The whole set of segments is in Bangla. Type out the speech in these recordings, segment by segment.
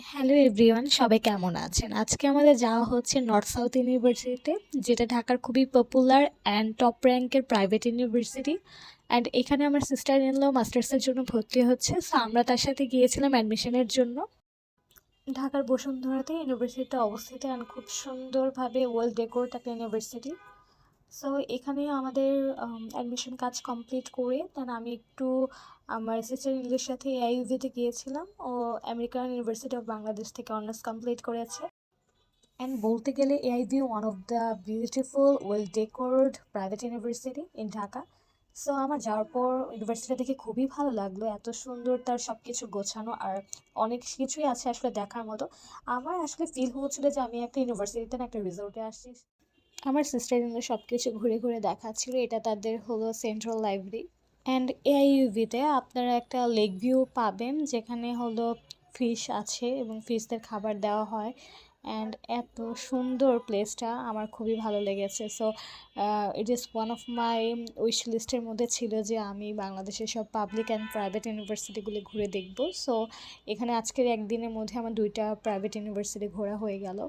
হ্যালো এভরিওয়ান, সবাই কেমন আছেন? আজকে আমাদের যাওয়া হচ্ছে নর্থ সাউথ ইউনিভার্সিটিতে, যেটা ঢাকার খুবই পপুলার অ্যান্ড টপ র্যাঙ্কের প্রাইভেট ইউনিভার্সিটি। অ্যান্ড এখানে আমার সিস্টার ইন ল মাস্টার্সের জন্য ভর্তি হচ্ছে, সো আমরা তার সাথে গিয়েছিলাম অ্যাডমিশনের জন্য। ঢাকার বসুন্ধরাতে ইউনিভার্সিটিটা অবস্থিত অ্যান্ড খুব সুন্দরভাবে ওয়েল ডেকোরেট একটা ইউনিভার্সিটি। সো এখানে আমাদের অ্যাডমিশন কাজ কমপ্লিট করে দেন আমি একটু আমার সিস্টার ইংলিশের সাথে এআইইউভিতে গিয়েছিলাম। ও আমেরিকান ইউনিভার্সিটি অফ বাংলাদেশ থেকে অনার্স কমপ্লিট করেছে। অ্যান্ড বলতে গেলে AIU one of the beautiful well decorated private university in Dhaka. So আমার যাওয়ার পর ইউনিভার্সিটি দেখে খুবই ভালো লাগলো, এত সুন্দর তার সব কিছু গোছানো, আর অনেক কিছুই আছে আসলে দেখার মতো। আমার আসলে ফিল হচ্ছিল যে আমি একটা ইউনিভার্সিটিতে না একটা রিসোর্টে আসছি। আমার সিস্টার ইনলা সব কিছু ঘুরে ঘুরে দেখাচ্ছিল, এটা তাদের হলো সেন্ট্রাল লাইব্রেরি। অ্যান্ড এআইইউভিতে আপনারা একটা লেক ভিউ পাবেন, যেখানে হলো ফিশ আছে এবং ফিশদের খাবার দেওয়া হয়। অ্যান্ড এত সুন্দর প্লেসটা আমার খুবই ভালো লেগেছে। So it is one of my wish লিস্টের মধ্যে ছিল যে আমি বাংলাদেশের সব পাবলিক অ্যান্ড প্রাইভেট ইউনিভার্সিটিগুলি ঘুরে দেখব। সো এখানে আজকের একদিনের মধ্যে আমার 2টা প্রাইভেট ইউনিভার্সিটি ঘোরা হয়ে গেল।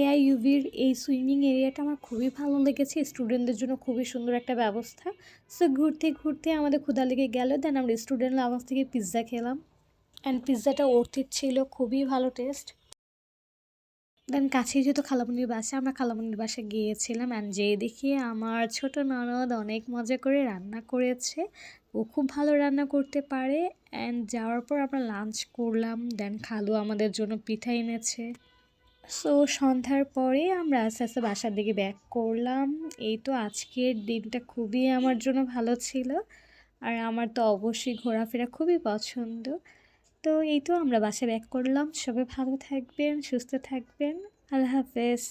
এআইইউভির এই সুইমিং এরিয়াটা আমার খুবই ভালো লেগেছে, স্টুডেন্টদের জন্য খুবই সুন্দর একটা ব্যবস্থা। সো ঘুরতে ঘুরতে আমাদের ক্ষুধা লেগে গেল, দেন আমরা স্টুডেন্ট লাউঞ্জ থেকে পিৎজা খেলাম। অ্যান্ড পিৎজাটা অর্থিত ছিল, খুবই ভালো টেস্ট। দেন কাছেই যেহেতু খালামণির বাসা, আমরা খালামণির বাসায় গিয়েছিলাম। অ্যান্ড যেয়ে দেখি আমার ছোট ননদ অনেক মজা করে রান্না করেছে, ও খুব ভালো রান্না করতে পারে। অ্যান্ড যাওয়ার পর আমরা লাঞ্চ করলাম, দেন খালু আমাদের জন্য পিঠা এনেছে। সো সন্ধ্যার পরে আমরা আস্তে আস্তে বাসার দিকে ব্যাক করলাম। এই তো আজকের দিনটা খুবই আমার জন্য ভালো ছিল, আর আমার তো অবশ্যই ঘোরাফেরা খুবই পছন্দ। তো এই তো আমরা বাসায় ব্যাক করলাম। সবাই ভালো থাকবেন, সুস্থ থাকবেন। আল্লাহ হাফেজ।